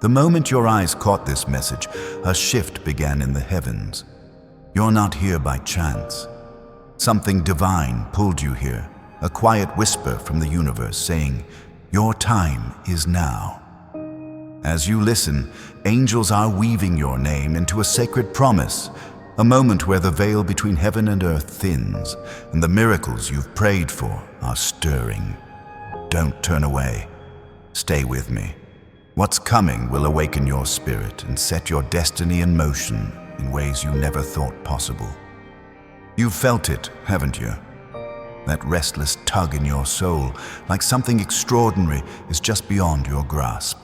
The moment your eyes caught this message, a shift began in the heavens. You're not here by chance. Something divine pulled you here, a quiet whisper from the universe saying, "Your time is now." As you listen, angels are weaving your name into a sacred promise, a moment where the veil between heaven and earth thins, and the miracles you've prayed for are stirring. Don't turn away. Stay with me. What's coming will awaken your spirit and set your destiny in motion in ways you never thought possible. You've felt it, haven't you? That restless tug in your soul, like something extraordinary is just beyond your grasp.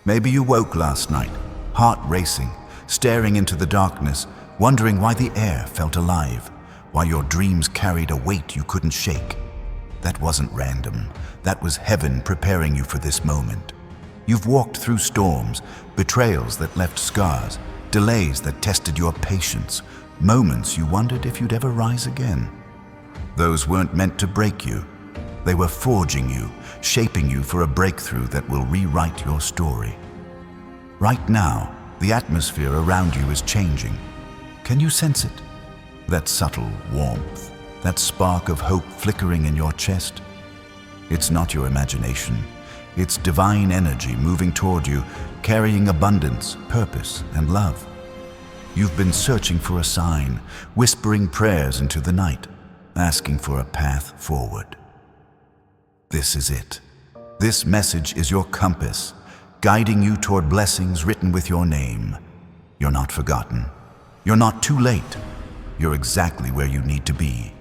Maybe you woke last night, heart racing, staring into the darkness, wondering why the air felt alive, why your dreams carried a weight you couldn't shake. That wasn't random. That was heaven preparing you for this moment. You've walked through storms, betrayals that left scars, delays that tested your patience, moments you wondered if you'd ever rise again. Those weren't meant to break you. They were forging you, shaping you for a breakthrough that will rewrite your story. Right now, the atmosphere around you is changing. Can you sense it? That subtle warmth, that spark of hope flickering in your chest? It's not your imagination. It's divine energy moving toward you, carrying abundance, purpose, and love. You've been searching for a sign, whispering prayers into the night, asking for a path forward. This is it. This message is your compass, guiding you toward blessings written with your name. You're not forgotten. You're not too late. You're exactly where you need to be.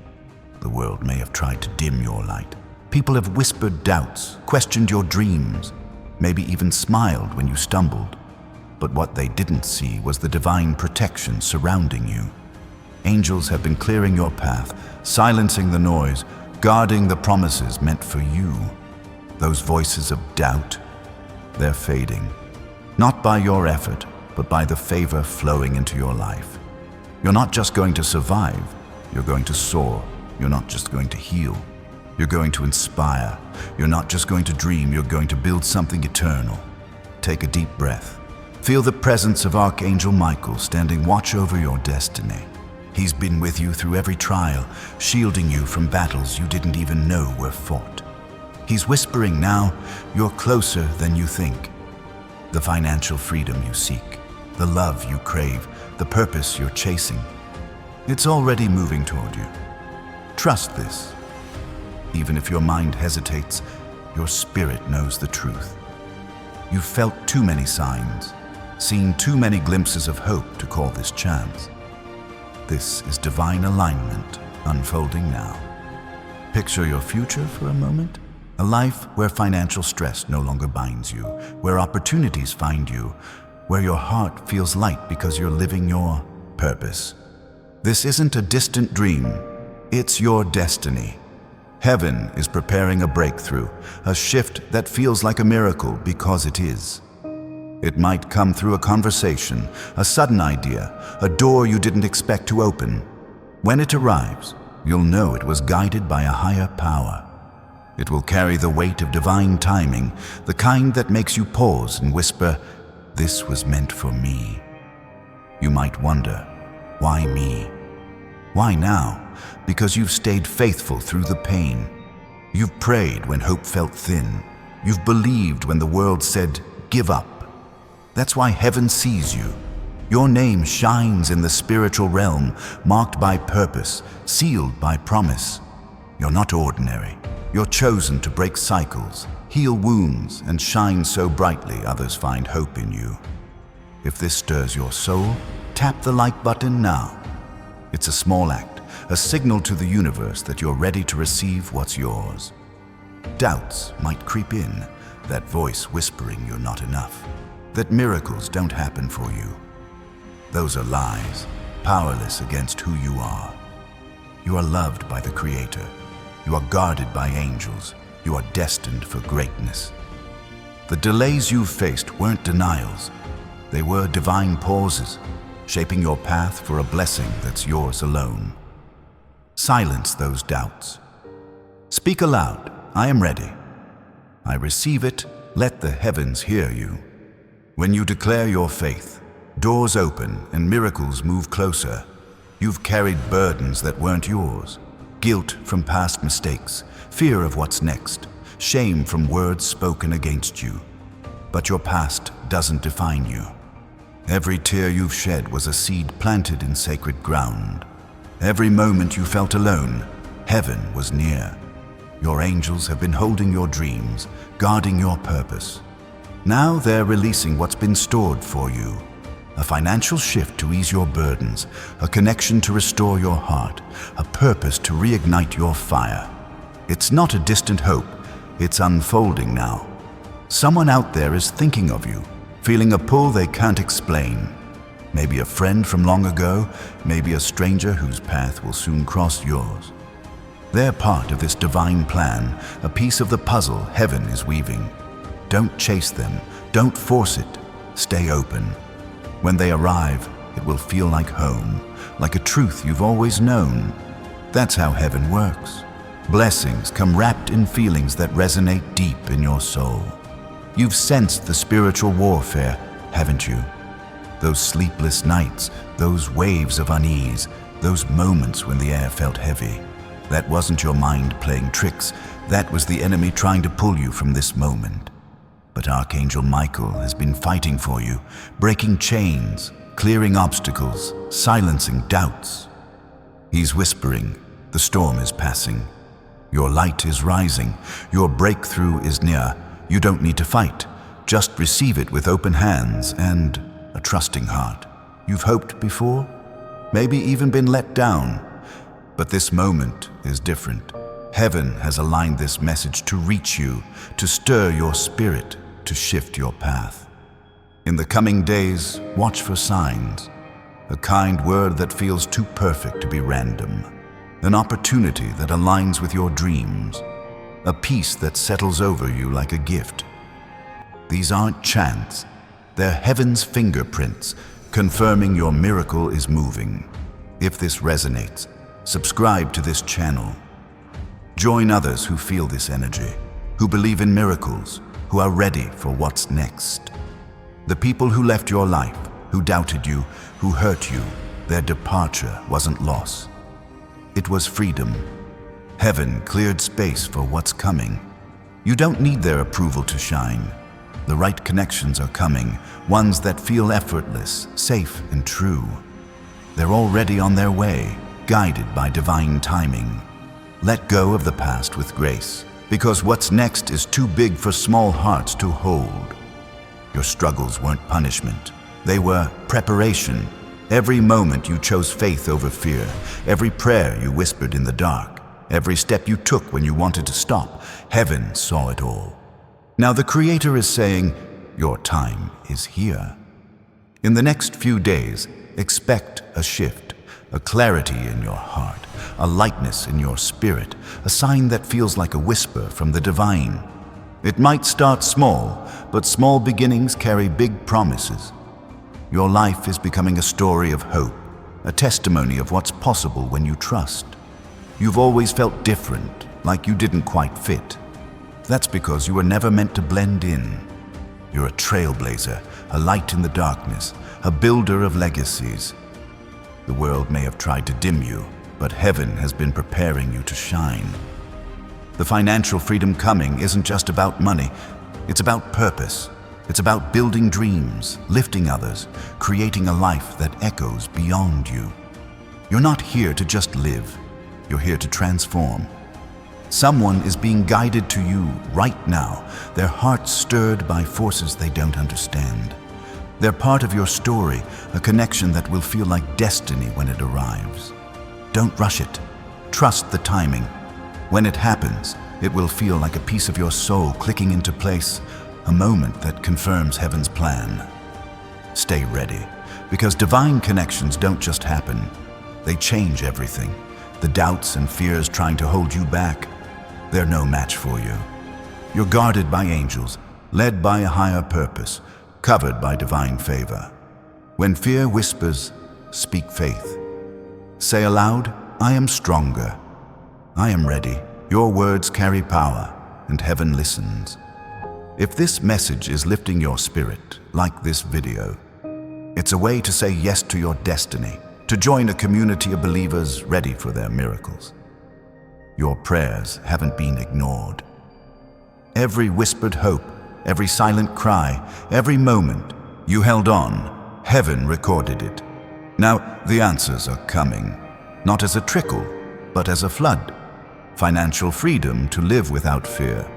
The world may have tried to dim your light. People have whispered doubts, questioned your dreams, maybe even smiled when you stumbled. But what they didn't see was the divine protection surrounding you. Angels have been clearing your path, silencing the noise, guarding the promises meant for you. Those voices of doubt, they're fading. Not by your effort, but by the favor flowing into your life. You're not just going to survive, you're going to soar. You're not just going to heal. You're going to inspire. You're not just going to dream, you're going to build something eternal. Take a deep breath. Feel the presence of Archangel Michael standing watch over your destiny. He's been with you through every trial, shielding you from battles you didn't even know were fought. He's whispering now, you're closer than you think. The financial freedom you seek, the love you crave, the purpose you're chasing. It's already moving toward you. Trust this. Even if your mind hesitates, your spirit knows the truth. You've felt too many signs, seen too many glimpses of hope to call this chance. This is divine alignment unfolding now. Picture your future for a moment. A life where financial stress no longer binds you, where opportunities find you, where your heart feels light because you're living your purpose. This isn't a distant dream, it's your destiny. Heaven is preparing a breakthrough, a shift that feels like a miracle because it is. It might come through a conversation, a sudden idea, a door you didn't expect to open. When it arrives, you'll know it was guided by a higher power. It will carry the weight of divine timing, the kind that makes you pause and whisper, "This was meant for me." You might wonder, why me? Why now? Because you've stayed faithful through the pain. You've prayed when hope felt thin. You've believed when the world said, "Give up." That's why heaven sees you. Your name shines in the spiritual realm, marked by purpose, sealed by promise. You're not ordinary. You're chosen to break cycles, heal wounds, and shine so brightly others find hope in you. If this stirs your soul, tap the like button now. It's a small act, a signal to the universe that you're ready to receive what's yours. Doubts might creep in, that voice whispering you're not enough, that miracles don't happen for you. Those are lies, powerless against who you are. You are loved by the Creator. You are guarded by angels. You are destined for greatness. The delays you've faced weren't denials. They were divine pauses, shaping your path for a blessing that's yours alone. Silence those doubts. Speak aloud, "I am ready. I receive it, let the heavens hear you." When you declare your faith, doors open and miracles move closer. You've carried burdens that weren't yours, guilt from past mistakes, fear of what's next, shame from words spoken against you. But your past doesn't define you. Every tear you've shed was a seed planted in sacred ground. Every moment you felt alone, heaven was near. Your angels have been holding your dreams, guarding your purpose. Now they're releasing what's been stored for you. A financial shift to ease your burdens, a connection to restore your heart, a purpose to reignite your fire. It's not a distant hope, it's unfolding now. Someone out there is thinking of you, feeling a pull they can't explain. Maybe a friend from long ago, maybe a stranger whose path will soon cross yours. They're part of this divine plan, a piece of the puzzle heaven is weaving. Don't chase them, don't force it, stay open. When they arrive, it will feel like home, like a truth you've always known. That's how heaven works. Blessings come wrapped in feelings that resonate deep in your soul. You've sensed the spiritual warfare, haven't you? Those sleepless nights, those waves of unease, those moments when the air felt heavy. That wasn't your mind playing tricks, that was the enemy trying to pull you from this moment. But Archangel Michael has been fighting for you, breaking chains, clearing obstacles, silencing doubts. He's whispering, the storm is passing. Your light is rising, your breakthrough is near. You don't need to fight, just receive it with open hands and a trusting heart. You've hoped before, maybe even been let down, but this moment is different. Heaven has aligned this message to reach you, to stir your spirit, to shift your path. In the coming days, watch for signs, a kind word that feels too perfect to be random, an opportunity that aligns with your dreams, a peace that settles over you like a gift. These aren't chance, they're heaven's fingerprints, confirming your miracle is moving. If this resonates, subscribe to this channel. Join others who feel this energy, who believe in miracles, who are ready for what's next. The people who left your life, who doubted you, who hurt you, their departure wasn't loss. It was freedom. Heaven cleared space for what's coming. You don't need their approval to shine. The right connections are coming, ones that feel effortless, safe, and true. They're already on their way, guided by divine timing. Let go of the past with grace, because what's next is too big for small hearts to hold. Your struggles weren't punishment. They were preparation. Every moment you chose faith over fear, every prayer you whispered in the dark, every step you took when you wanted to stop, heaven saw it all. Now the Creator is saying, your time is here. In the next few days, expect a shift, a clarity in your heart, a lightness in your spirit, a sign that feels like a whisper from the divine. It might start small, but small beginnings carry big promises. Your life is becoming a story of hope, a testimony of what's possible when you trust. You've always felt different, like you didn't quite fit. That's because you were never meant to blend in. You're a trailblazer, a light in the darkness, a builder of legacies. The world may have tried to dim you, but heaven has been preparing you to shine. The financial freedom coming isn't just about money, it's about purpose. It's about building dreams, lifting others, creating a life that echoes beyond you. You're not here to just live, you're here to transform. Someone is being guided to you right now, their hearts stirred by forces they don't understand. They're part of your story, a connection that will feel like destiny when it arrives. Don't rush it. Trust the timing. When it happens, it will feel like a piece of your soul clicking into place, a moment that confirms heaven's plan. Stay ready, because divine connections don't just happen. They change everything. The doubts and fears trying to hold you back, they're no match for you. You're guarded by angels, led by a higher purpose, covered by divine favor. When fear whispers, speak faith. Say aloud, I am stronger. I am ready. Your words carry power, and heaven listens. If this message is lifting your spirit, like this video, it's a way to say yes to your destiny, to join a community of believers ready for their miracles. Your prayers haven't been ignored. Every whispered hope, every silent cry, every moment you held on, heaven recorded it. Now the answers are coming, not as a trickle, but as a flood. Financial freedom to live without fear,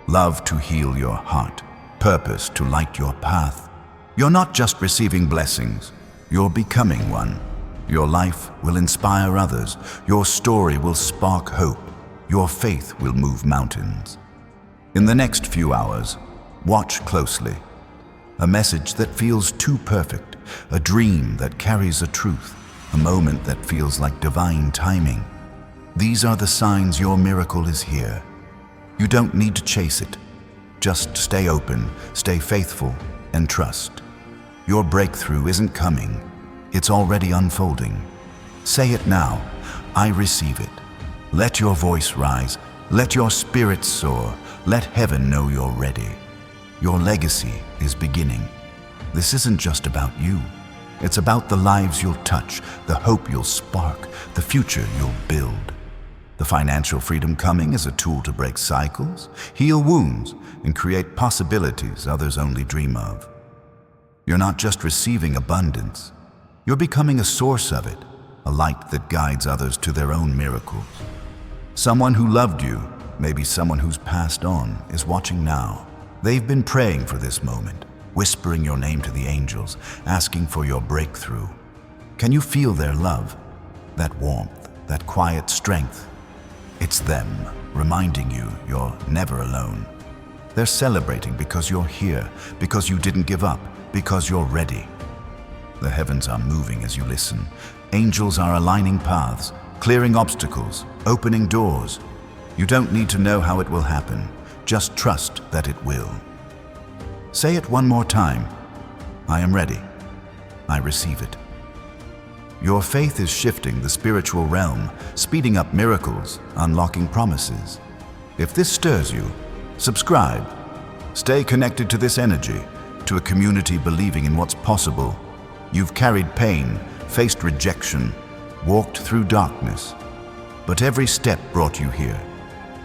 love to heal your heart, purpose to light your path. You're not just receiving blessings, you're becoming one. Your life will inspire others, your story will spark hope, your faith will move mountains. In the next few hours, watch closely. A message that feels too perfect, a dream that carries a truth, a moment that feels like divine timing. These are the signs your miracle is here. You don't need to chase it. Just stay open, stay faithful, and trust. Your breakthrough isn't coming. It's already unfolding. Say it now. I receive it. Let your voice rise. Let your spirit soar. Let heaven know you're ready. Your legacy is beginning. This isn't just about you. It's about the lives you'll touch, the hope you'll spark, the future you'll build. The financial freedom coming is a tool to break cycles, heal wounds, and create possibilities others only dream of. You're not just receiving abundance, you're becoming a source of it, a light that guides others to their own miracles. Someone who loved you, maybe someone who's passed on, is watching now. They've been praying for this moment, whispering your name to the angels, asking for your breakthrough. Can you feel their love, that warmth, that quiet strength? It's them, reminding you you're never alone. They're celebrating because you're here, because you didn't give up, because you're ready. The heavens are moving as you listen. Angels are aligning paths, clearing obstacles, opening doors. You don't need to know how it will happen. Just trust that it will. Say it one more time. I am ready. I receive it. Your faith is shifting the spiritual realm, speeding up miracles, unlocking promises. If this stirs you, subscribe. Stay connected to this energy, to a community believing in what's possible. You've carried pain, faced rejection, walked through darkness. But every step brought you here.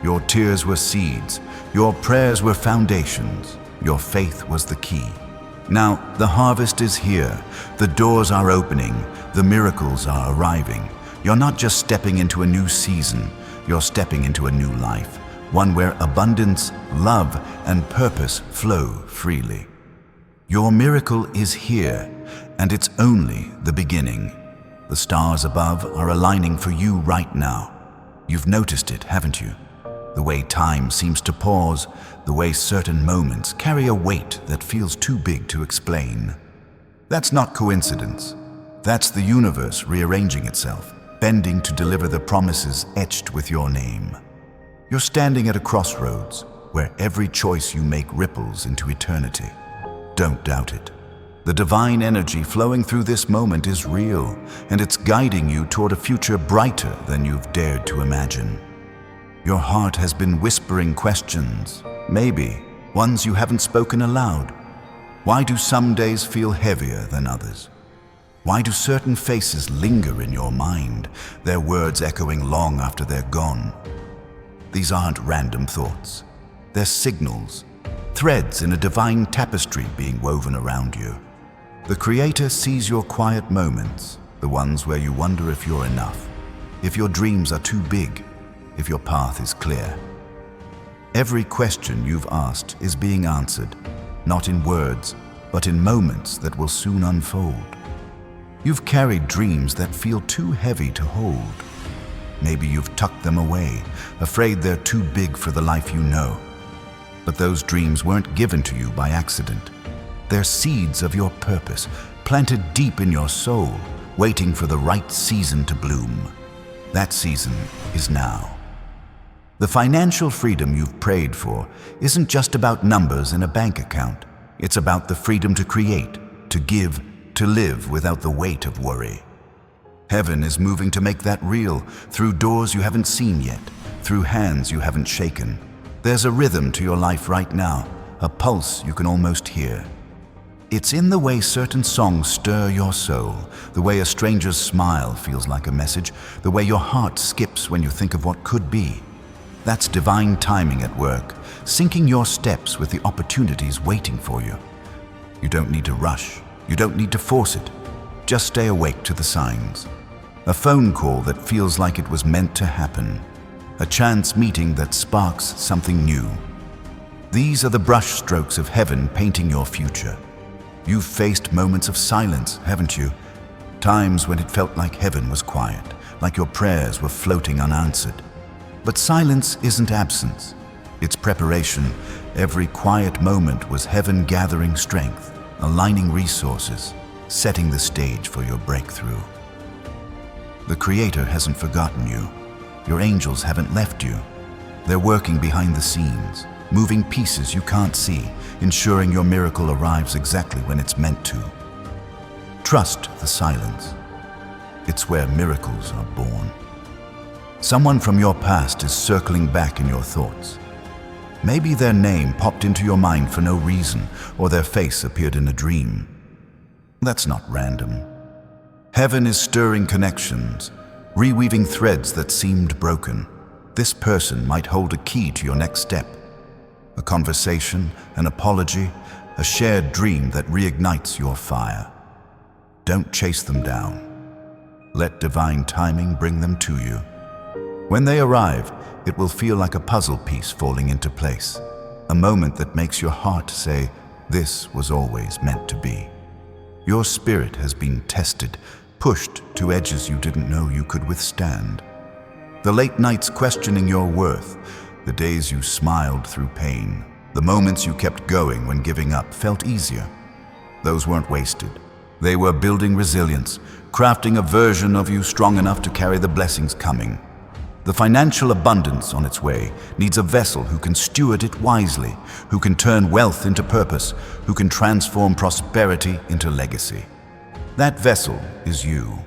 Your tears were seeds, your prayers were foundations, your faith was the key. Now the harvest is here, the doors are opening, the miracles are arriving. You're not just stepping into a new season, you're stepping into a new life, one where abundance, love, and purpose flow freely. Your miracle is here, and it's only the beginning. The stars above are aligning for you right now. You've noticed it, haven't you? The way time seems to pause, the way certain moments carry a weight that feels too big to explain. That's not coincidence. That's the universe rearranging itself, bending to deliver the promises etched with your name. You're standing at a crossroads where every choice you make ripples into eternity. Don't doubt it. The divine energy flowing through this moment is real, and it's guiding you toward a future brighter than you've dared to imagine. Your heart has been whispering questions, maybe ones you haven't spoken aloud. Why do some days feel heavier than others? Why do certain faces linger in your mind, their words echoing long after they're gone? These aren't random thoughts. They're signals, threads in a divine tapestry being woven around you. The Creator sees your quiet moments, the ones where you wonder if you're enough, if your dreams are too big, if your path is clear. Every question you've asked is being answered, not in words, but in moments that will soon unfold. You've carried dreams that feel too heavy to hold. Maybe you've tucked them away, afraid they're too big for the life you know. But those dreams weren't given to you by accident. They're seeds of your purpose, planted deep in your soul, waiting for the right season to bloom. That season is now. The financial freedom you've prayed for isn't just about numbers in a bank account. It's about the freedom to create, to give, to live without the weight of worry. Heaven is moving to make that real, through doors you haven't seen yet, through hands you haven't shaken. There's a rhythm to your life right now, a pulse you can almost hear. It's in the way certain songs stir your soul, the way a stranger's smile feels like a message, the way your heart skips when you think of what could be. That's divine timing at work, syncing your steps with the opportunities waiting for you. You don't need to rush. You don't need to force it. Just stay awake to the signs. A phone call that feels like it was meant to happen. A chance meeting that sparks something new. These are the brushstrokes of heaven painting your future. You've faced moments of silence, haven't you? Times when it felt like heaven was quiet, like your prayers were floating unanswered. But silence isn't absence. It's preparation. Every quiet moment was heaven gathering strength, aligning resources, setting the stage for your breakthrough. The Creator hasn't forgotten you. Your angels haven't left you. They're working behind the scenes, moving pieces you can't see, ensuring your miracle arrives exactly when it's meant to. Trust the silence. It's where miracles are born. Someone from your past is circling back in your thoughts. Maybe their name popped into your mind for no reason, or their face appeared in a dream. That's not random. Heaven is stirring connections, reweaving threads that seemed broken. This person might hold a key to your next step. A conversation, an apology, a shared dream that reignites your fire. Don't chase them down. Let divine timing bring them to you. When they arrive, it will feel like a puzzle piece falling into place. A moment that makes your heart say, "This was always meant to be." Your spirit has been tested, pushed to edges you didn't know you could withstand. The late nights questioning your worth, the days you smiled through pain, the moments you kept going when giving up felt easier. Those weren't wasted. They were building resilience, crafting a version of you strong enough to carry the blessings coming. The financial abundance on its way needs a vessel who can steward it wisely, who can turn wealth into purpose, who can transform prosperity into legacy. That vessel is you.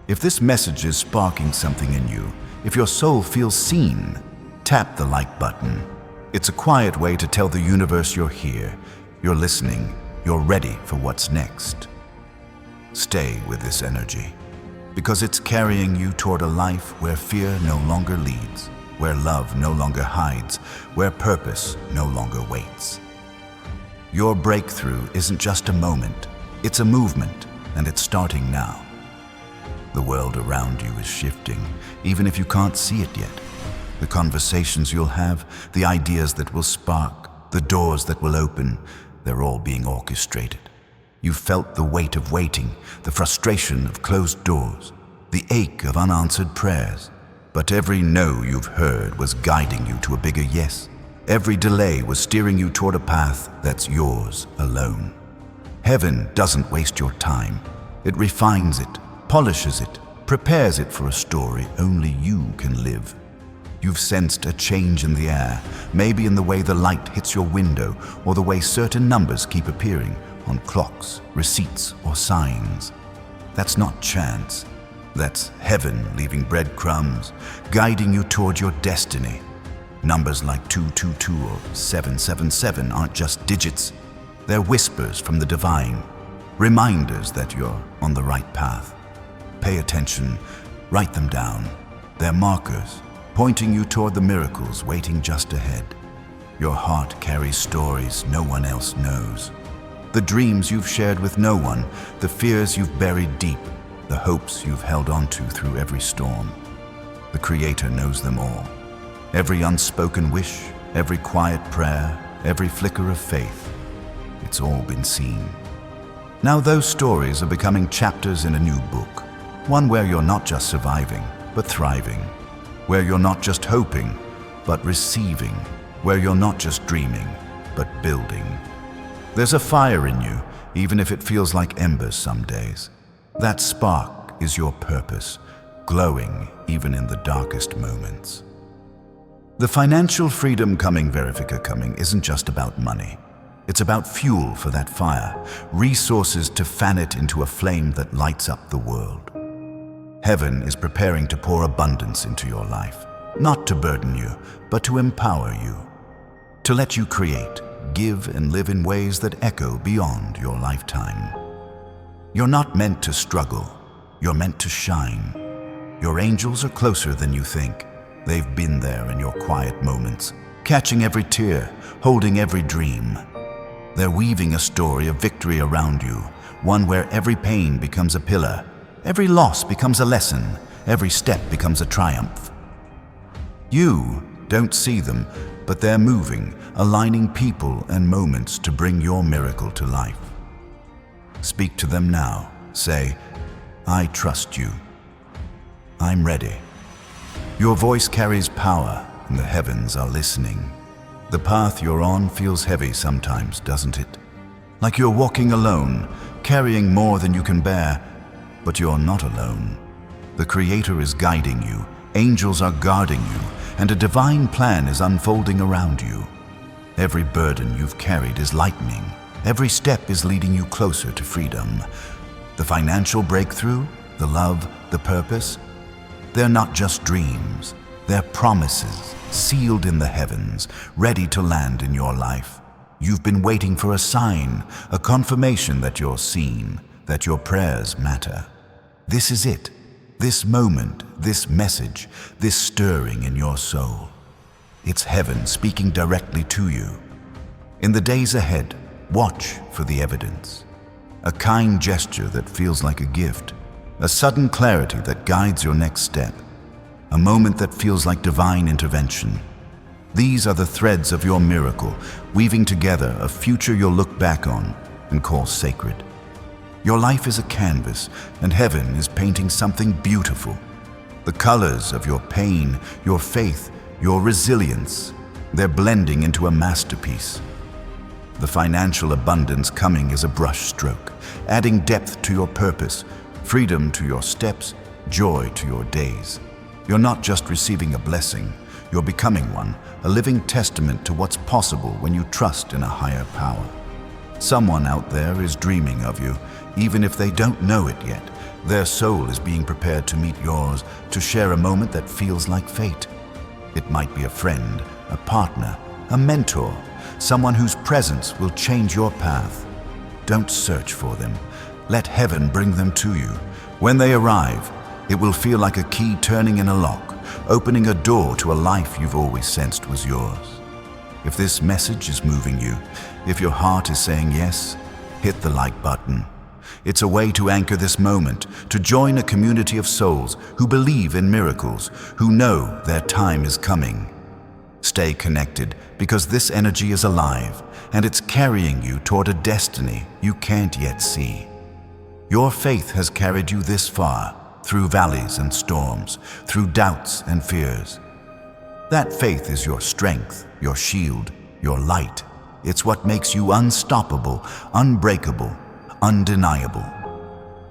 If this message is sparking something in you, if your soul feels seen, tap the like button. It's a quiet way to tell the universe you're here, you're listening, you're ready for what's next. Stay with this energy, because it's carrying you toward a life where fear no longer leads, where love no longer hides, where purpose no longer waits. Your breakthrough isn't just a moment, it's a movement, and it's starting now. The world around you is shifting, even if you can't see it yet. The conversations you'll have, the ideas that will spark, the doors that will open, they're all being orchestrated. You've felt the weight of waiting, the frustration of closed doors, the ache of unanswered prayers. But every no you've heard was guiding you to a bigger yes. Every delay was steering you toward a path that's yours alone. Heaven doesn't waste your time. It refines it, polishes it, prepares it for a story only you can live. You've sensed a change in the air, maybe in the way the light hits your window or the way certain numbers keep appearing on clocks, receipts, or signs. That's not chance. That's heaven leaving breadcrumbs, guiding you toward your destiny. Numbers like 222 or 777 aren't just digits. They're whispers from the divine, reminders that you're on the right path. Pay attention, write them down. They're markers, pointing you toward the miracles waiting just ahead. Your heart carries stories no one else knows. The dreams you've shared with no one, the fears you've buried deep, the hopes you've held onto through every storm. The Creator knows them all. Every unspoken wish, every quiet prayer, every flicker of faith. It's all been seen. Now those stories are becoming chapters in a new book. One where you're not just surviving, but thriving. Where you're not just hoping, but receiving. Where you're not just dreaming, but building. There's a fire in you, even if it feels like embers some days. That spark is your purpose, glowing even in the darkest moments. The financial freedom coming, Verifica coming, isn't just about money. It's about fuel for that fire, resources to fan it into a flame that lights up the world. Heaven is preparing to pour abundance into your life, not to burden you, but to empower you. To let you create, give, and live in ways that echo beyond your lifetime. You're not meant to struggle. You're meant to shine. Your angels are closer than you think. They've been there in your quiet moments, catching every tear, holding every dream. They're weaving a story of victory around you, one where every pain becomes a pillar, every loss becomes a lesson, every step becomes a triumph. You don't see them, but they're moving, aligning people and moments to bring your miracle to life. Speak to them now. Say, I trust you. I'm ready. Your voice carries power, and the heavens are listening. The path you're on feels heavy sometimes, doesn't it? Like you're walking alone, carrying more than you can bear, but you're not alone. The Creator is guiding you, angels are guarding you, and a divine plan is unfolding around you. Every burden you've carried is lightening. Every step is leading you closer to freedom. The financial breakthrough, the love, the purpose, they're not just dreams. They're promises, sealed in the heavens, ready to land in your life. You've been waiting for a sign, a confirmation that you're seen, that your prayers matter. This is it. This moment, this message, this stirring in your soul. It's heaven speaking directly to you. In the days ahead, watch for the evidence. A kind gesture that feels like a gift. A sudden clarity that guides your next step. A moment that feels like divine intervention. These are the threads of your miracle, weaving together a future you'll look back on and call sacred. Your life is a canvas, and heaven is painting something beautiful. The colors of your pain, your faith, your resilience, they're blending into a masterpiece. The financial abundance coming is a brushstroke, adding depth to your purpose, freedom to your steps, joy to your days. You're not just receiving a blessing, you're becoming one, a living testament to what's possible when you trust in a higher power. Someone out there is dreaming of you, even if they don't know it yet. Their soul is being prepared to meet yours, to share a moment that feels like fate. It might be a friend, a partner, a mentor, someone whose presence will change your path. Don't search for them. Let heaven bring them to you. When they arrive, it will feel like a key turning in a lock, opening a door to a life you've always sensed was yours. If this message is moving you, if your heart is saying yes, hit the like button. It's a way to anchor this moment, to join a community of souls who believe in miracles, who know their time is coming. Stay connected, because this energy is alive, and it's carrying you toward a destiny you can't yet see. Your faith has carried you this far, through valleys and storms, through doubts and fears. That faith is your strength, your shield, your light. It's what makes you unstoppable, unbreakable, undeniable.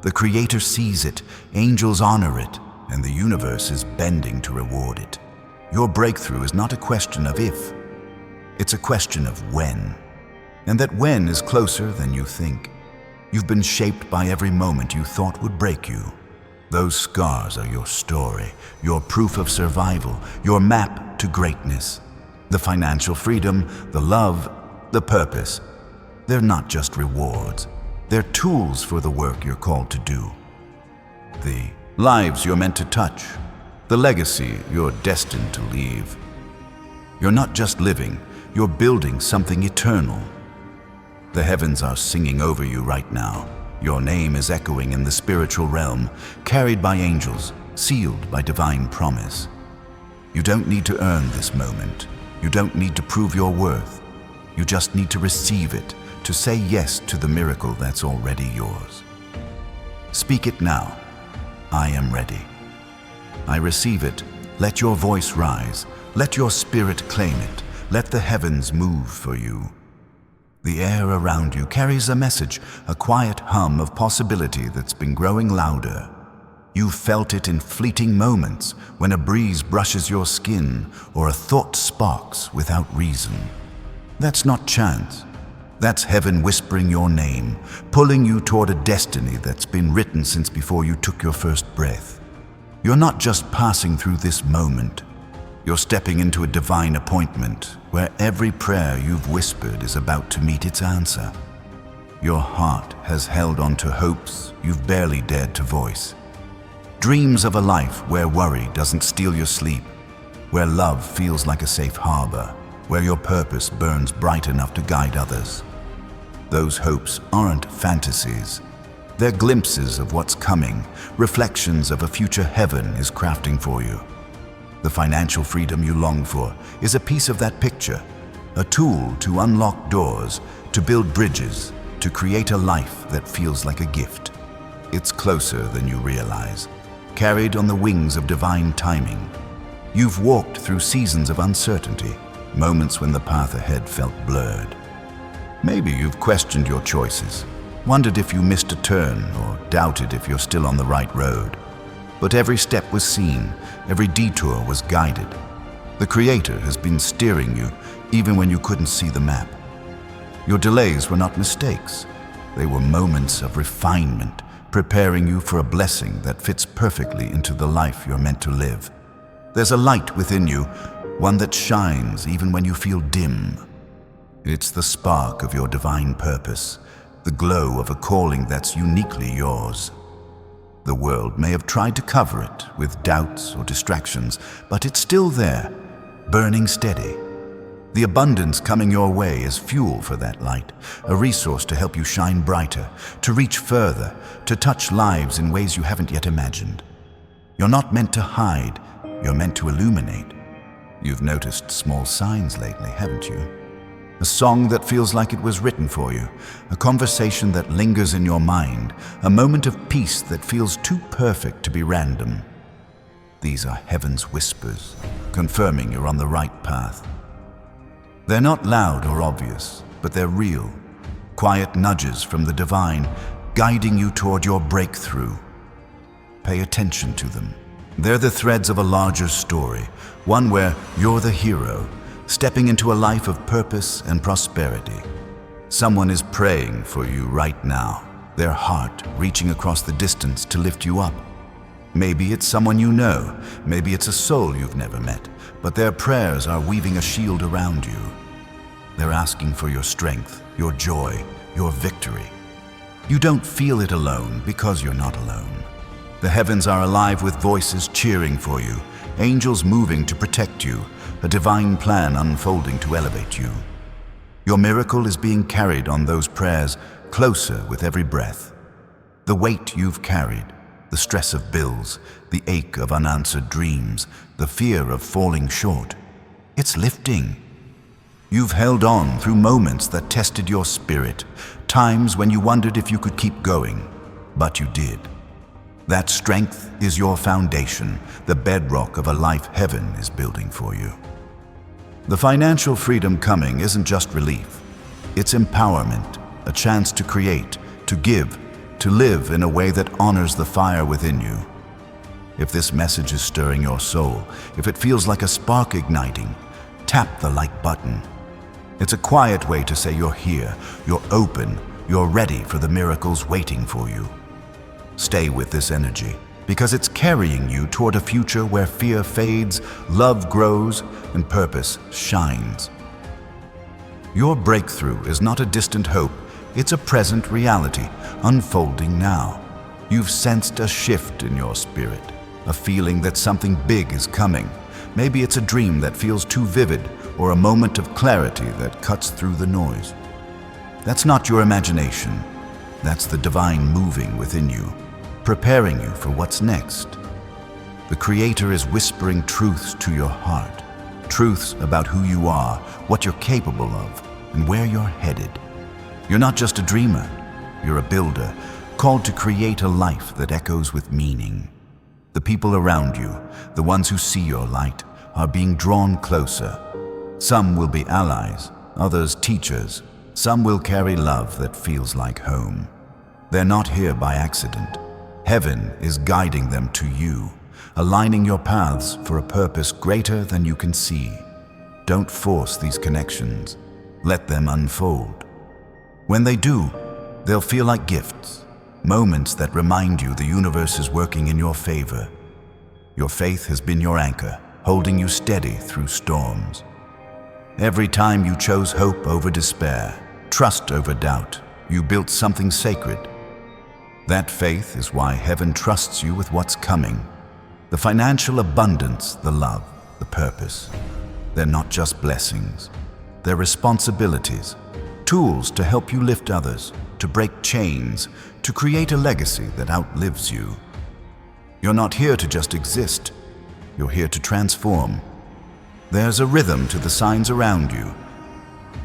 The Creator sees it, angels honor it, and the universe is bending to reward it. Your breakthrough is not a question of if, it's a question of when. And that when is closer than you think. You've been shaped by every moment you thought would break you. Those scars are your story, your proof of survival, your map to greatness. The financial freedom, the love, the purpose, they're not just rewards. They're tools for the work you're called to do. The lives you're meant to touch, the legacy you're destined to leave. You're not just living, you're building something eternal. The heavens are singing over you right now. Your name is echoing in the spiritual realm, carried by angels, sealed by divine promise. You don't need to earn this moment. You don't need to prove your worth. You just need to receive it, to say yes to the miracle that's already yours. Speak it now. I am ready. I receive it. Let your voice rise. Let your spirit claim it. Let the heavens move for you. The air around you carries a message, a quiet hum of possibility that's been growing louder. You've felt it in fleeting moments, when a breeze brushes your skin or a thought sparks without reason. That's not chance. That's heaven whispering your name, pulling you toward a destiny that's been written since before you took your first breath. You're not just passing through this moment. You're stepping into a divine appointment where every prayer you've whispered is about to meet its answer. Your heart has held on to hopes you've barely dared to voice. Dreams of a life where worry doesn't steal your sleep, where love feels like a safe harbor, where your purpose burns bright enough to guide others. Those hopes aren't fantasies. They're glimpses of what's coming, reflections of a future heaven is crafting for you. The financial freedom you long for is a piece of that picture, a tool to unlock doors, to build bridges, to create a life that feels like a gift. It's closer than you realize, carried on the wings of divine timing. You've walked through seasons of uncertainty, moments when the path ahead felt blurred. Maybe you've questioned your choices, wondered if you missed a turn, or doubted if you're still on the right road. But every step was seen, every detour was guided. The Creator has been steering you even when you couldn't see the map. Your delays were not mistakes. They were moments of refinement, preparing you for a blessing that fits perfectly into the life you're meant to live. There's a light within you, one that shines even when you feel dim. It's the spark of your divine purpose, the glow of a calling that's uniquely yours. The world may have tried to cover it with doubts or distractions, but it's still there, burning steady. The abundance coming your way is fuel for that light, a resource to help you shine brighter, to reach further, to touch lives in ways you haven't yet imagined. You're not meant to hide, you're meant to illuminate. You've noticed small signs lately, haven't you? A song that feels like it was written for you, a conversation that lingers in your mind, a moment of peace that feels too perfect to be random. These are heaven's whispers, confirming you're on the right path. They're not loud or obvious, but they're real, quiet nudges from the divine, guiding you toward your breakthrough. Pay attention to them. They're the threads of a larger story, one where you're the hero, stepping into a life of purpose and prosperity. Someone is praying for you right now, their heart reaching across the distance to lift you up. Maybe it's someone you know, maybe it's a soul you've never met, but their prayers are weaving a shield around you. They're asking for your strength, your joy, your victory. You don't feel it alone because you're not alone. The heavens are alive with voices cheering for you, angels moving to protect you, a divine plan unfolding to elevate you. Your miracle is being carried on those prayers, closer with every breath. The weight you've carried, the stress of bills, the ache of unanswered dreams, the fear of falling short, it's lifting. You've held on through moments that tested your spirit, times when you wondered if you could keep going, but you did. That strength is your foundation, the bedrock of a life heaven is building for you. The financial freedom coming isn't just relief. It's empowerment, a chance to create, to give, to live in a way that honors the fire within you. If this message is stirring your soul, if it feels like a spark igniting, tap the like button. It's a quiet way to say you're here, you're open, you're ready for the miracles waiting for you. Stay with this energy, because it's carrying you toward a future where fear fades, love grows, and purpose shines. Your breakthrough is not a distant hope, it's a present reality, unfolding now. You've sensed a shift in your spirit, a feeling that something big is coming. Maybe it's a dream that feels too vivid, or a moment of clarity that cuts through the noise. That's not your imagination. That's the divine moving within you, preparing you for what's next. The Creator is whispering truths to your heart, truths about who you are, what you're capable of, and where you're headed. You're not just a dreamer, you're a builder, called to create a life that echoes with meaning. The people around you, the ones who see your light, are being drawn closer. Some will be allies, others teachers. Some will carry love that feels like home. They're not here by accident. Heaven is guiding them to you, aligning your paths for a purpose greater than you can see. Don't force these connections. Let them unfold. When they do, they'll feel like gifts, moments that remind you the universe is working in your favor. Your faith has been your anchor, holding you steady through storms. Every time you chose hope over despair, trust over doubt, you built something sacred. That faith is why heaven trusts you with what's coming. The financial abundance, the love, the purpose. They're not just blessings. They're responsibilities, tools to help you lift others, to break chains, to create a legacy that outlives you. You're not here to just exist. You're here to transform. There's a rhythm to the signs around you.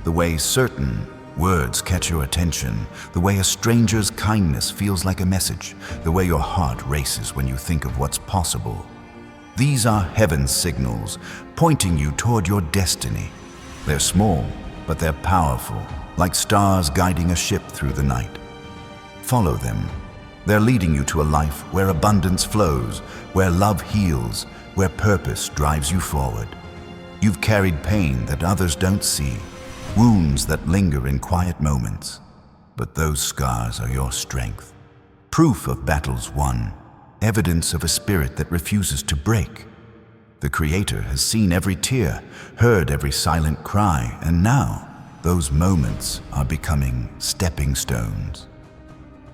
The way certain words catch your attention, the way a stranger's kindness feels like a message, the way your heart races when you think of what's possible. These are heaven's signals, pointing you toward your destiny. They're small, but they're powerful, like stars guiding a ship through the night. Follow them. They're leading you to a life where abundance flows, where love heals, where purpose drives you forward. You've carried pain that others don't see, wounds that linger in quiet moments. But those scars are your strength. Proof of battles won, evidence of a spirit that refuses to break. The Creator has seen every tear, heard every silent cry, and now those moments are becoming stepping stones.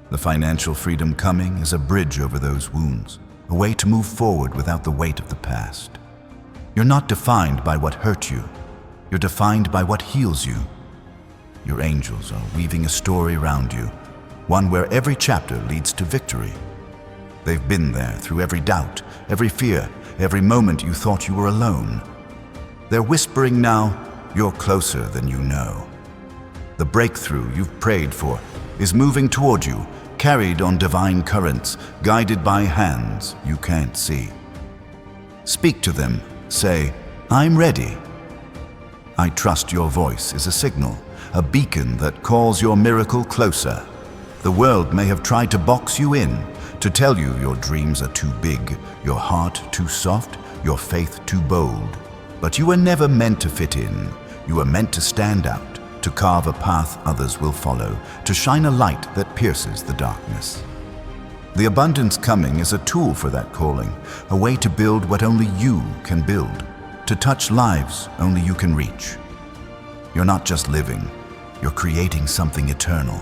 The financial freedom coming is a bridge over those wounds, a way to move forward without the weight of the past. You're not defined by what hurt you. You're defined by what heals you. Your angels are weaving a story around you, one where every chapter leads to victory. They've been there through every doubt, every fear, every moment you thought you were alone. They're whispering now, you're closer than you know. The breakthrough you've prayed for is moving toward you, carried on divine currents, guided by hands you can't see. Speak to them. Say, I'm ready. I trust your voice is a signal, a beacon that calls your miracle closer. The world may have tried to box you in, to tell you your dreams are too big, your heart too soft, your faith too bold. But you were never meant to fit in. You were meant to stand out, to carve a path others will follow, to shine a light that pierces the darkness. The abundance coming is a tool for that calling, a way to build what only you can build, to touch lives only you can reach. You're not just living, you're creating something eternal.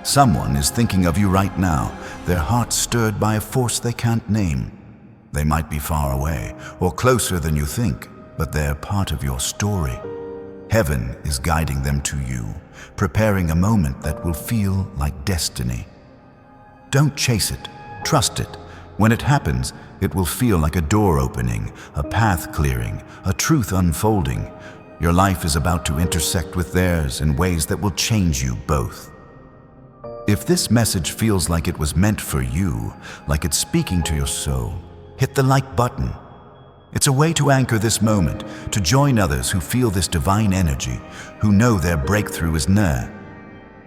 Someone is thinking of you right now, their heart stirred by a force they can't name. They might be far away or closer than you think, but they're part of your story. Heaven is guiding them to you, preparing a moment that will feel like destiny. Don't chase it, trust it. When it happens, it will feel like a door opening, a path clearing, a truth unfolding. Your life is about to intersect with theirs in ways that will change you both. If this message feels like it was meant for you, like it's speaking to your soul, hit the like button. It's a way to anchor this moment, to join others who feel this divine energy, who know their breakthrough is near.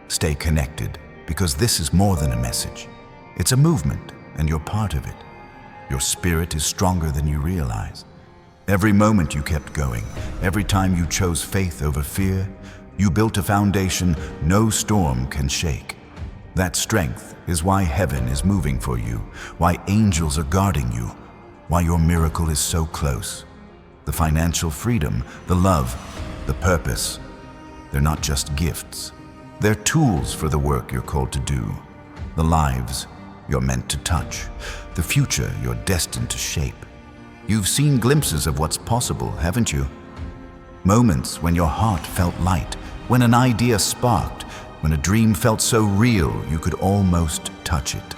Stay connected, because this is more than a message. It's a movement, and you're part of it. Your spirit is stronger than you realize. Every moment you kept going, every time you chose faith over fear, you built a foundation no storm can shake. That strength is why heaven is moving for you, why angels are guarding you, why your miracle is so close. The financial freedom, the love, the purpose, they're not just gifts. They're tools for the work you're called to do, the lives you're meant to touch, the future you're destined to shape. You've seen glimpses of what's possible, haven't you? Moments when your heart felt light, when an idea sparked, when a dream felt so real you could almost touch it.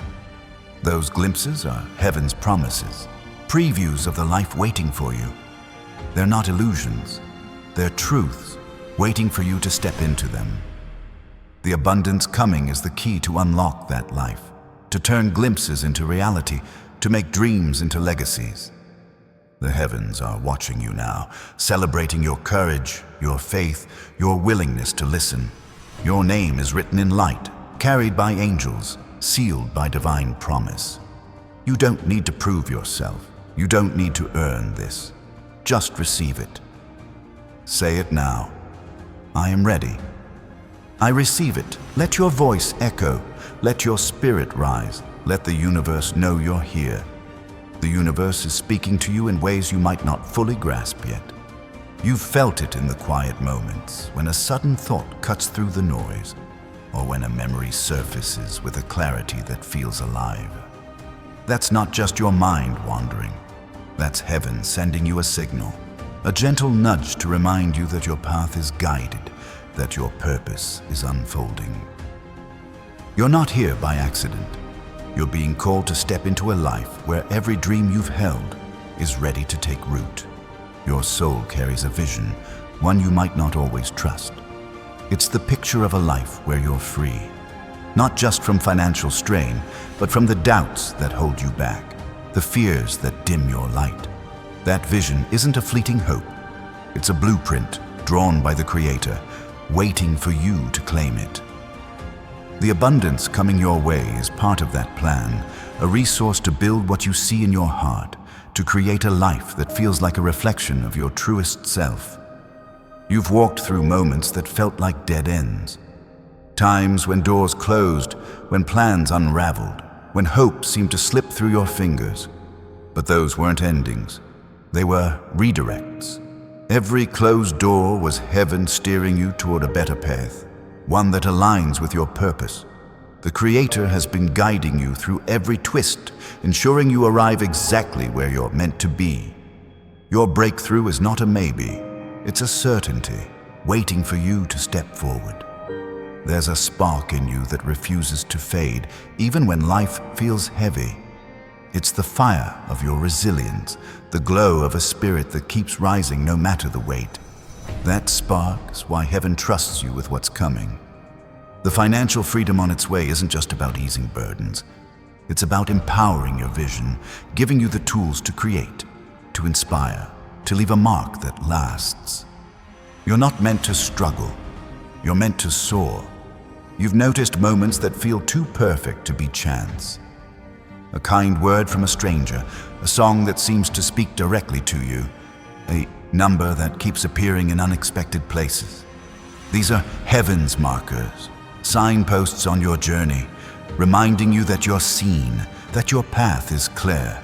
Those glimpses are heaven's promises, previews of the life waiting for you. They're not illusions, they're truths waiting for you to step into them. The abundance coming is the key to unlock that life, to turn glimpses into reality, to make dreams into legacies. The heavens are watching you now, celebrating your courage, your faith, your willingness to listen. Your name is written in light, carried by angels, sealed by divine promise. You don't need to prove yourself. You don't need to earn this. Just receive it. Say it now. I am ready. I receive it. Let your voice echo. Let your spirit rise. Let the universe know you're here. The universe is speaking to you in ways you might not fully grasp yet. You've felt it in the quiet moments when a sudden thought cuts through the noise, or when a memory surfaces with a clarity that feels alive. That's not just your mind wandering. That's heaven sending you a signal, a gentle nudge to remind you that your path is guided, that your purpose is unfolding. You're not here by accident. You're being called to step into a life where every dream you've held is ready to take root. Your soul carries a vision, one you might not always trust. It's the picture of a life where you're free, not just from financial strain, but from the doubts that hold you back, the fears that dim your light. That vision isn't a fleeting hope. It's a blueprint drawn by the Creator, waiting for you to claim it. The abundance coming your way is part of that plan, a resource to build what you see in your heart, to create a life that feels like a reflection of your truest self. You've walked through moments that felt like dead ends. Times when doors closed, when plans unraveled, when hope seemed to slip through your fingers. But those weren't endings. They were redirects. Every closed door was heaven steering you toward a better path, one that aligns with your purpose. The Creator has been guiding you through every twist, ensuring you arrive exactly where you're meant to be. Your breakthrough is not a maybe. It's a certainty, waiting for you to step forward. There's a spark in you that refuses to fade, even when life feels heavy. It's the fire of your resilience, the glow of a spirit that keeps rising no matter the weight. That spark's why heaven trusts you with what's coming. The financial freedom on its way isn't just about easing burdens. It's about empowering your vision, giving you the tools to create, to inspire, to leave a mark that lasts. You're not meant to struggle. You're meant to soar. You've noticed moments that feel too perfect to be chance. A kind word from a stranger, a song that seems to speak directly to you, a number that keeps appearing in unexpected places. These are heaven's markers, signposts on your journey, reminding you that you're seen, that your path is clear.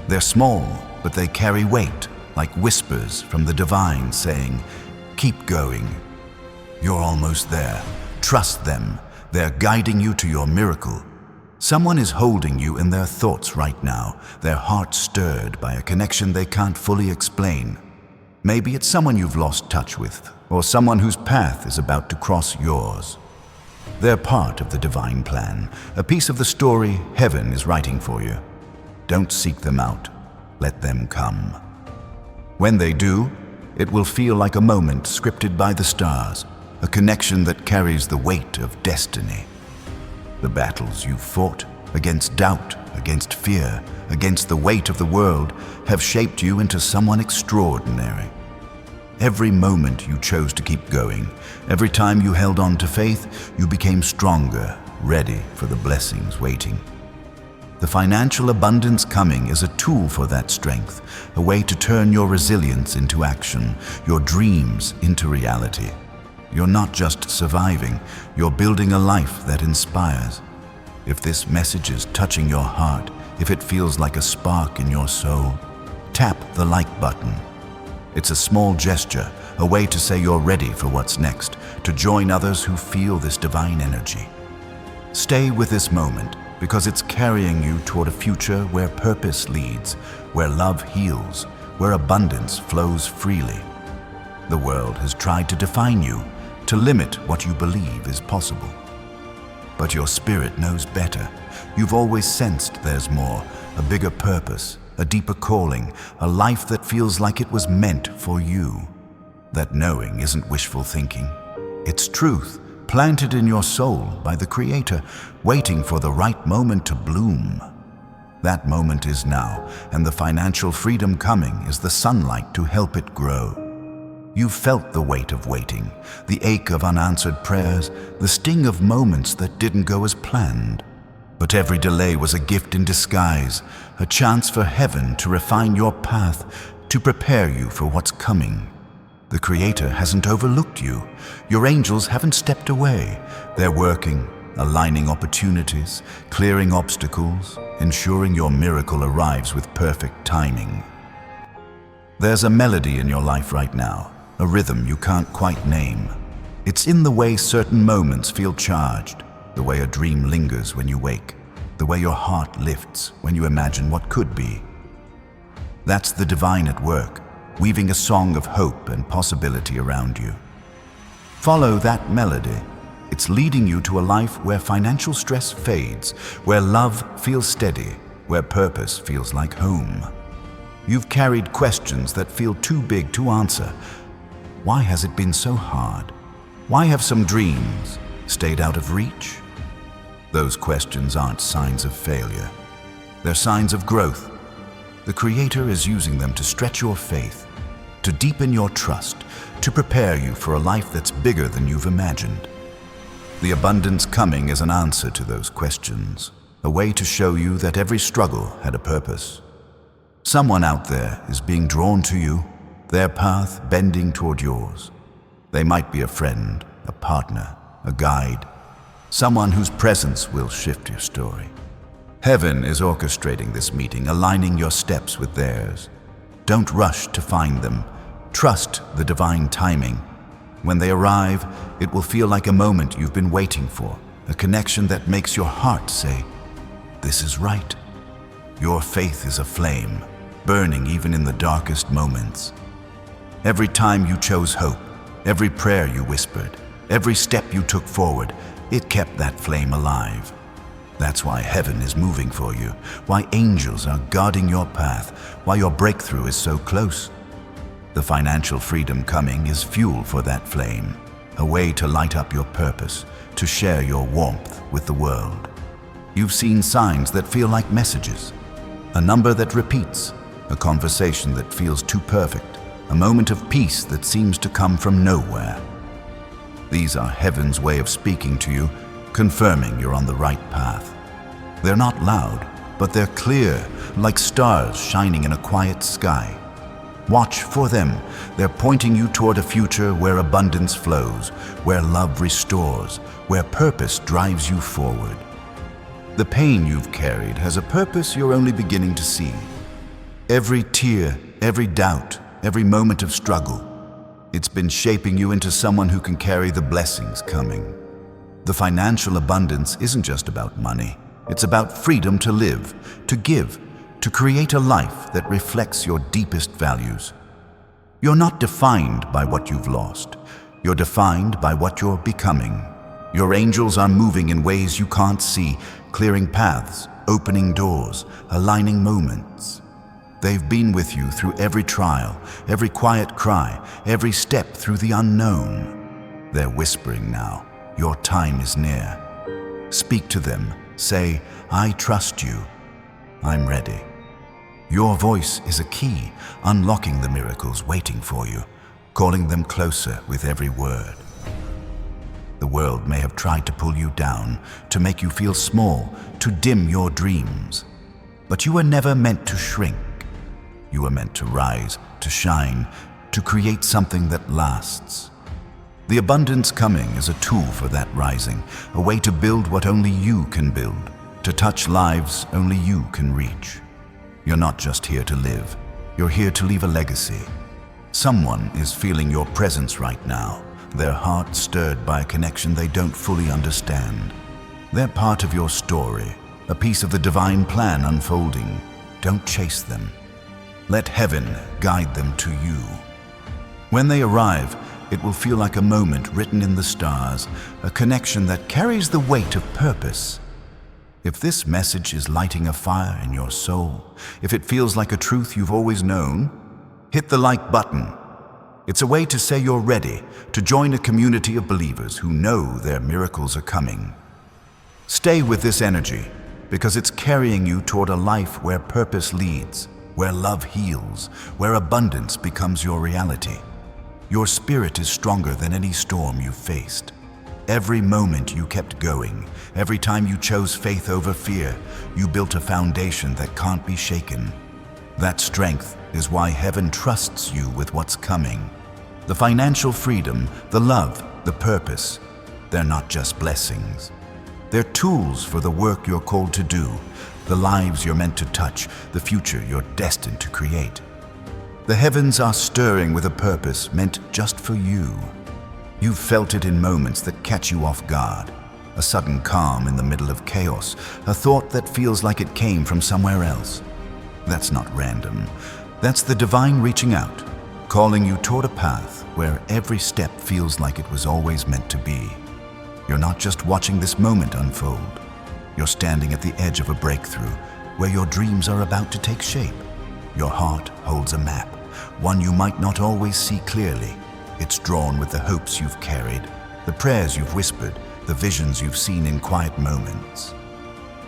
They're small, but they carry weight, like whispers from the divine saying, "Keep going. You're almost there. Trust them. They're guiding you to your miracle." Someone is holding you in their thoughts right now, their heart stirred by a connection they can't fully explain. Maybe it's someone you've lost touch with, or someone whose path is about to cross yours. They're part of the divine plan, a piece of the story heaven is writing for you. Don't seek them out. Let them come. When they do, it will feel like a moment scripted by the stars, a connection that carries the weight of destiny. The battles you've fought, against doubt, against fear, against the weight of the world, have shaped you into someone extraordinary. Every moment you chose to keep going, every time you held on to faith, you became stronger, ready for the blessings waiting. The financial abundance coming is a tool for that strength, a way to turn your resilience into action, your dreams into reality. You're not just surviving, you're building a life that inspires. If this message is touching your heart, if it feels like a spark in your soul, tap the like button. It's a small gesture, a way to say you're ready for what's next, to join others who feel this divine energy. Stay with this moment, because it's carrying you toward a future where purpose leads, where love heals, where abundance flows freely. The world has tried to define you, to limit what you believe is possible. But your spirit knows better. You've always sensed there's more, a bigger purpose, a deeper calling, a life that feels like it was meant for you. That knowing isn't wishful thinking. It's truth, planted in your soul by the Creator, waiting for the right moment to bloom. That moment is now, and the financial freedom coming is the sunlight to help it grow. You've felt the weight of waiting, the ache of unanswered prayers, the sting of moments that didn't go as planned. But every delay was a gift in disguise, a chance for heaven to refine your path, to prepare you for what's coming. The Creator hasn't overlooked you. Your angels haven't stepped away. They're working, aligning opportunities, clearing obstacles, ensuring your miracle arrives with perfect timing. There's a melody in your life right now, a rhythm you can't quite name. It's in the way certain moments feel charged, the way a dream lingers when you wake, the way your heart lifts when you imagine what could be. That's the divine at work, weaving a song of hope and possibility around you. Follow that melody. It's leading you to a life where financial stress fades, where love feels steady, where purpose feels like home. You've carried questions that feel too big to answer. Why has it been so hard? Why have some dreams stayed out of reach? Those questions aren't signs of failure. They're signs of growth. The Creator is using them to stretch your faith, to deepen your trust, to prepare you for a life that's bigger than you've imagined. The abundance coming is an answer to those questions, a way to show you that every struggle had a purpose. Someone out there is being drawn to you, their path bending toward yours. They might be a friend, a partner, a guide, someone whose presence will shift your story. Heaven is orchestrating this meeting, aligning your steps with theirs. Don't rush to find them. Trust the divine timing. When they arrive, it will feel like a moment you've been waiting for, a connection that makes your heart say, "This is right." Your faith is a flame, burning even in the darkest moments. Every time you chose hope, every prayer you whispered, every step you took forward, it kept that flame alive. That's why heaven is moving for you, why angels are guarding your path, why your breakthrough is so close. The financial freedom coming is fuel for that flame, a way to light up your purpose, to share your warmth with the world. You've seen signs that feel like messages, a number that repeats, a conversation that feels too perfect, a moment of peace that seems to come from nowhere. These are heaven's way of speaking to you, confirming you're on the right path. They're not loud, but they're clear, like stars shining in a quiet sky. Watch for them. They're pointing you toward a future where abundance flows, where love restores, where purpose drives you forward. The pain you've carried has a purpose you're only beginning to see. Every tear, every doubt, every moment of struggle, it's been shaping you into someone who can carry the blessings coming. The financial abundance isn't just about money. It's about freedom to live, to give, to create a life that reflects your deepest values. You're not defined by what you've lost. You're defined by what you're becoming. Your angels are moving in ways you can't see, clearing paths, opening doors, aligning moments. They've been with you through every trial, every quiet cry, every step through the unknown. They're whispering now, your time is near. Speak to them. Say, "I trust you. I'm ready." Your voice is a key, unlocking the miracles waiting for you, calling them closer with every word. The world may have tried to pull you down, to make you feel small, to dim your dreams. But you were never meant to shrink. You were meant to rise, to shine, to create something that lasts. The abundance coming is a tool for that rising, a way to build what only you can build, to touch lives only you can reach. You're not just here to live, you're here to leave a legacy. Someone is feeling your presence right now, their heart stirred by a connection they don't fully understand. They're part of your story, a piece of the divine plan unfolding. Don't chase them. Let heaven guide them to you. When they arrive, it will feel like a moment written in the stars, a connection that carries the weight of purpose. If this message is lighting a fire in your soul, if it feels like a truth you've always known, hit the like button. It's a way to say you're ready to join a community of believers who know their miracles are coming. Stay with this energy because it's carrying you toward a life where purpose leads, where love heals, where abundance becomes your reality. Your spirit is stronger than any storm you've faced. Every moment you kept going, every time you chose faith over fear, you built a foundation that can't be shaken. That strength is why heaven trusts you with what's coming. The financial freedom, the love, the purpose, they're not just blessings. They're tools for the work you're called to do, the lives you're meant to touch, the future you're destined to create. The heavens are stirring with a purpose meant just for you. You've felt it in moments that catch you off guard. A sudden calm in the middle of chaos, a thought that feels like it came from somewhere else. That's not random. That's the divine reaching out, calling you toward a path where every step feels like it was always meant to be. You're not just watching this moment unfold. You're standing at the edge of a breakthrough where your dreams are about to take shape. Your heart holds a map, one you might not always see clearly. It's drawn with the hopes you've carried, the prayers you've whispered, the visions you've seen in quiet moments.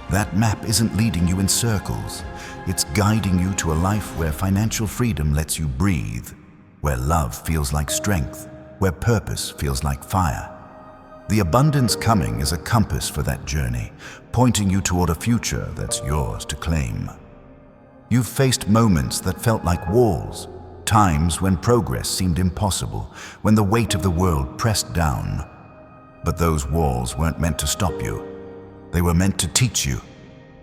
That map isn't leading you in circles. It's guiding you to a life where financial freedom lets you breathe, where love feels like strength, where purpose feels like fire. The abundance coming is a compass for that journey, pointing you toward a future that's yours to claim. You've faced moments that felt like walls, times when progress seemed impossible, when the weight of the world pressed down. But those walls weren't meant to stop you. They were meant to teach you.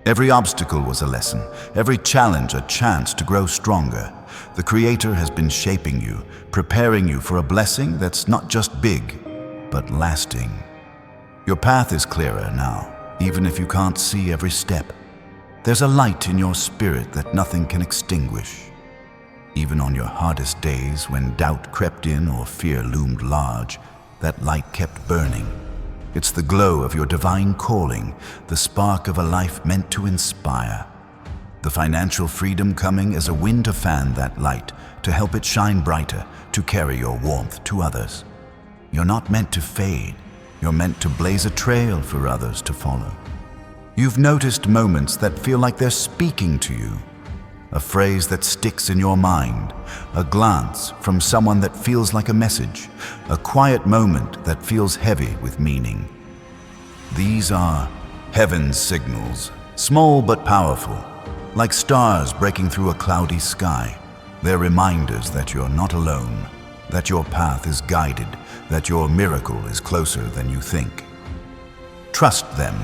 Every obstacle was a lesson, every challenge a chance to grow stronger. The Creator has been shaping you, preparing you for a blessing that's not just big, but lasting. Your path is clearer now, even if you can't see every step. There's a light in your spirit that nothing can extinguish. Even on your hardest days, when doubt crept in or fear loomed large, that light kept burning. It's the glow of your divine calling, the spark of a life meant to inspire. The financial freedom coming is a wind to fan that light, to help it shine brighter, to carry your warmth to others. You're not meant to fade. You're meant to blaze a trail for others to follow. You've noticed moments that feel like they're speaking to you. A phrase that sticks in your mind, a glance from someone that feels like a message, a quiet moment that feels heavy with meaning. These are heaven's signals, small but powerful, like stars breaking through a cloudy sky. They're reminders that you're not alone, that your path is guided, that your miracle is closer than you think. Trust them.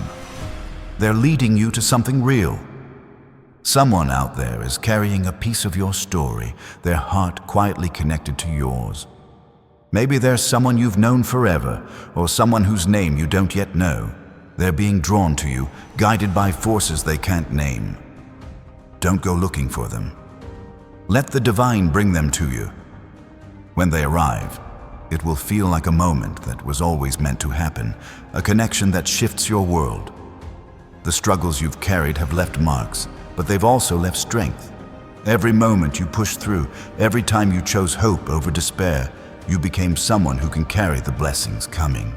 They're leading you to something real. Someone out there is carrying a piece of your story, their heart quietly connected to yours. Maybe there's someone you've known forever, or someone whose name you don't yet know. They're being drawn to you, guided by forces they can't name. Don't go looking for them. Let the divine bring them to you. When they arrive, it will feel like a moment that was always meant to happen, a connection that shifts your world. The struggles you've carried have left marks, but they've also left strength. Every moment you pushed through, every time you chose hope over despair, you became someone who can carry the blessings coming.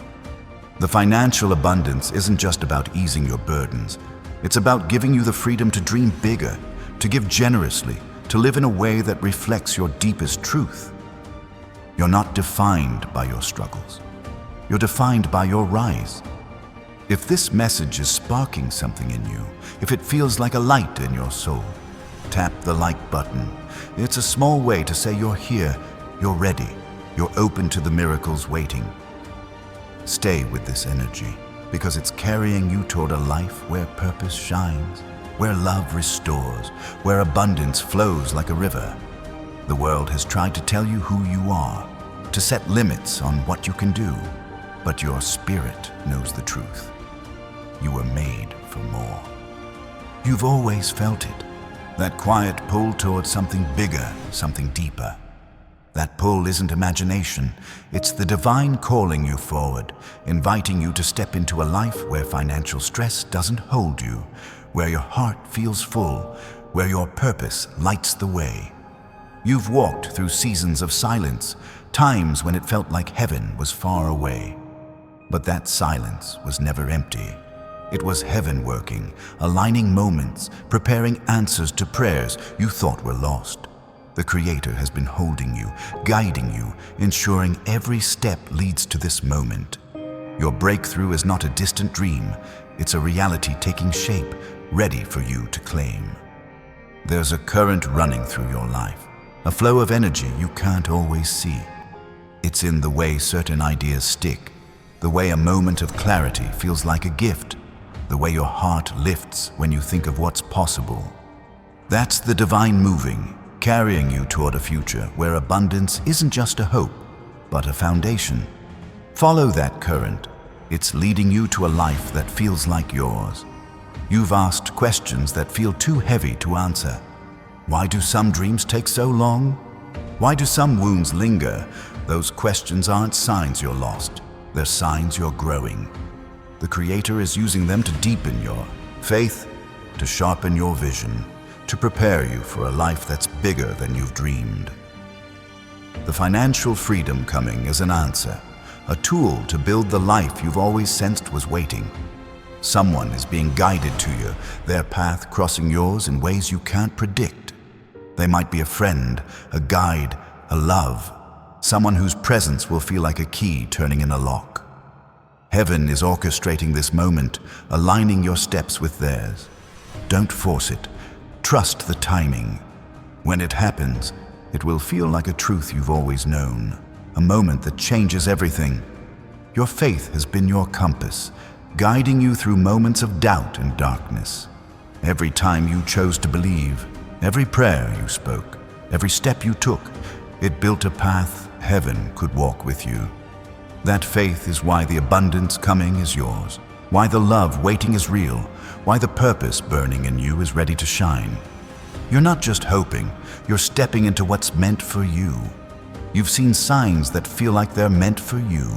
The financial abundance isn't just about easing your burdens. It's about giving you the freedom to dream bigger, to give generously, to live in a way that reflects your deepest truth. You're not defined by your struggles. You're defined by your rise. If this message is sparking something in you, if it feels like a light in your soul, tap the like button. It's a small way to say you're here, you're ready, you're open to the miracles waiting. Stay with this energy, because it's carrying you toward a life where purpose shines, where love restores, where abundance flows like a river. The world has tried to tell you who you are, to set limits on what you can do, but your spirit knows the truth. You were made for more. You've always felt it, that quiet pull towards something bigger, something deeper. That pull isn't imagination, it's the divine calling you forward, inviting you to step into a life where financial stress doesn't hold you, where your heart feels full, where your purpose lights the way. You've walked through seasons of silence, times when it felt like heaven was far away. But that silence was never empty. It was heaven working, aligning moments, preparing answers to prayers you thought were lost. The Creator has been holding you, guiding you, ensuring every step leads to this moment. Your breakthrough is not a distant dream, it's a reality taking shape, ready for you to claim. There's a current running through your life, a flow of energy you can't always see. It's in the way certain ideas stick, the way a moment of clarity feels like a gift, the way your heart lifts when you think of what's possible. That's the divine moving, carrying you toward a future where abundance isn't just a hope, but a foundation. Follow that current. It's leading you to a life that feels like yours. You've asked questions that feel too heavy to answer. Why do some dreams take so long? Why do some wounds linger? Those questions aren't signs you're lost. They're signs you're growing. The Creator is using them to deepen your faith, to sharpen your vision, to prepare you for a life that's bigger than you've dreamed. The financial freedom coming is an answer, a tool to build the life you've always sensed was waiting. Someone is being guided to you, their path crossing yours in ways you can't predict. They might be a friend, a guide, a love, someone whose presence will feel like a key turning in a lock. Heaven is orchestrating this moment, aligning your steps with theirs. Don't force it. Trust the timing. When it happens, it will feel like a truth you've always known, a moment that changes everything. Your faith has been your compass, guiding you through moments of doubt and darkness. Every time you chose to believe, every prayer you spoke, every step you took, it built a path heaven could walk with you. That faith is why the abundance coming is yours, why the love waiting is real, why the purpose burning in you is ready to shine. You're not just hoping, you're stepping into what's meant for you. You've seen signs that feel like they're meant for you.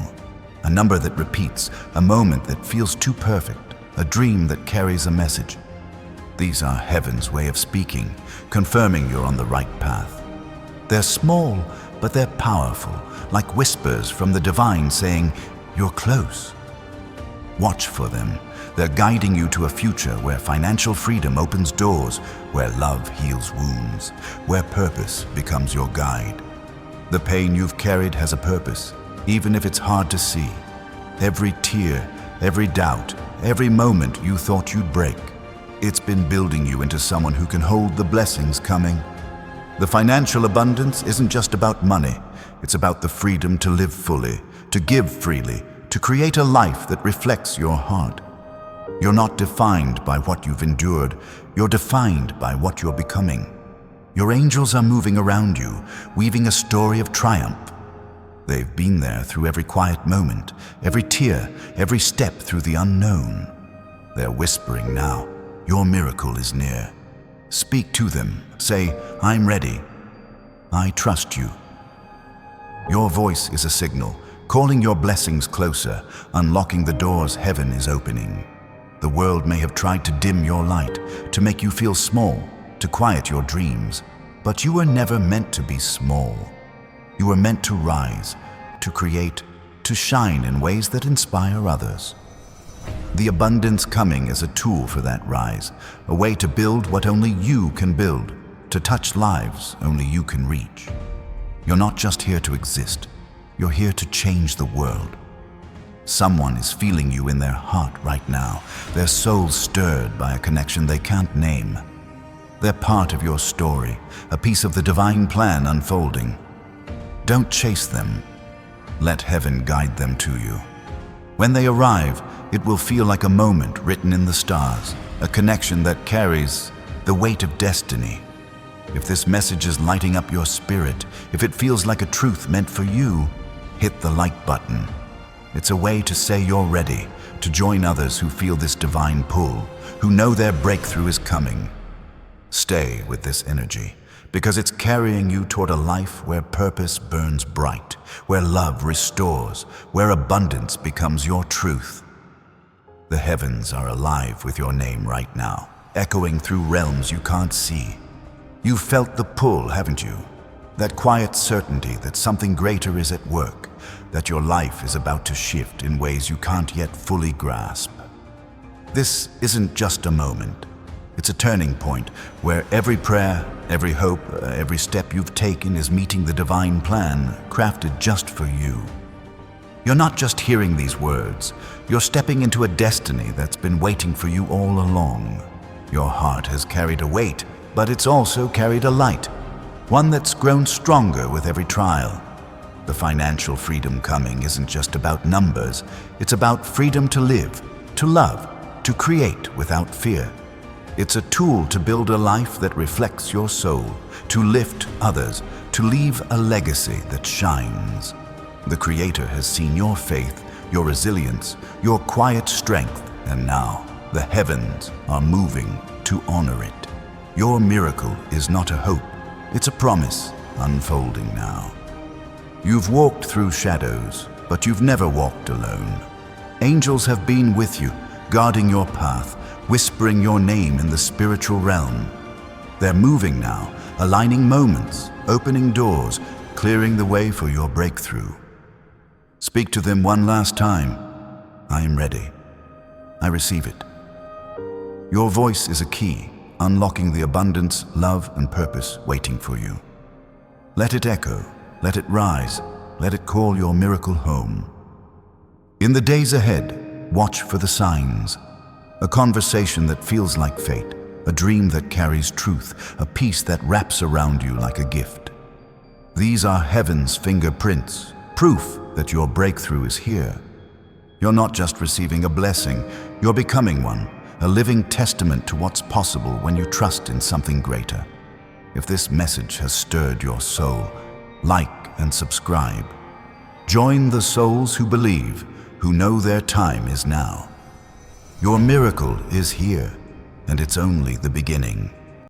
A number that repeats, a moment that feels too perfect, a dream that carries a message. These are heaven's way of speaking, confirming you're on the right path. They're small, but they're powerful, like whispers from the divine saying, "You're close." Watch for them. They're guiding you to a future where financial freedom opens doors, where love heals wounds, where purpose becomes your guide. The pain you've carried has a purpose, even if it's hard to see. Every tear, every doubt, every moment you thought you'd break, it's been building you into someone who can hold the blessings coming. The financial abundance isn't just about money. It's about the freedom to live fully, to give freely, to create a life that reflects your heart. You're not defined by what you've endured. You're defined by what you're becoming. Your angels are moving around you, weaving a story of triumph. They've been there through every quiet moment, every tear, every step through the unknown. They're whispering now, your miracle is near. Speak to them. Say, "I'm ready. I trust you." Your voice is a signal, calling your blessings closer, unlocking the doors heaven is opening. The world may have tried to dim your light, to make you feel small, to quiet your dreams, but you were never meant to be small. You were meant to rise, to create, to shine in ways that inspire others. The abundance coming is a tool for that rise, a way to build what only you can build, to touch lives only you can reach. You're not just here to exist, you're here to change the world. Someone is feeling you in their heart right now, their soul stirred by a connection they can't name. They're part of your story, a piece of the divine plan unfolding. Don't chase them. Let heaven guide them to you. When they arrive, it will feel like a moment written in the stars, a connection that carries the weight of destiny. If this message is lighting up your spirit, if it feels like a truth meant for you, hit the like button. It's a way to say you're ready, to join others who feel this divine pull, who know their breakthrough is coming. Stay with this energy, because it's carrying you toward a life where purpose burns bright, where love restores, where abundance becomes your truth. The heavens are alive with your name right now, echoing through realms you can't see. You've felt the pull, haven't you? That quiet certainty that something greater is at work, that your life is about to shift in ways you can't yet fully grasp. This isn't just a moment. It's a turning point where every prayer, every hope, every step you've taken is meeting the divine plan crafted just for you. You're not just hearing these words, you're stepping into a destiny that's been waiting for you all along. Your heart has carried a weight, but it's also carried a light, one that's grown stronger with every trial. The financial freedom coming isn't just about numbers, it's about freedom to live, to love, to create without fear. It's a tool to build a life that reflects your soul, to lift others, to leave a legacy that shines. The Creator has seen your faith, your resilience, your quiet strength, and now the heavens are moving to honor it. Your miracle is not a hope, it's a promise unfolding now. You've walked through shadows, but you've never walked alone. Angels have been with you, guarding your path, whispering your name in the spiritual realm. They're moving now, aligning moments, opening doors, clearing the way for your breakthrough. Speak to them one last time. I am ready. I receive it. Your voice is a key, unlocking the abundance, love, and purpose waiting for you. Let it echo, let it rise, let it call your miracle home. In the days ahead, watch for the signs. A conversation that feels like fate, a dream that carries truth, a peace that wraps around you like a gift. These are heaven's fingerprints, proof that your breakthrough is here. You're not just receiving a blessing, you're becoming one, a living testament to what's possible when you trust in something greater. If this message has stirred your soul, like and subscribe. Join the souls who believe, who know their time is now. Your miracle is here, and it's only the beginning.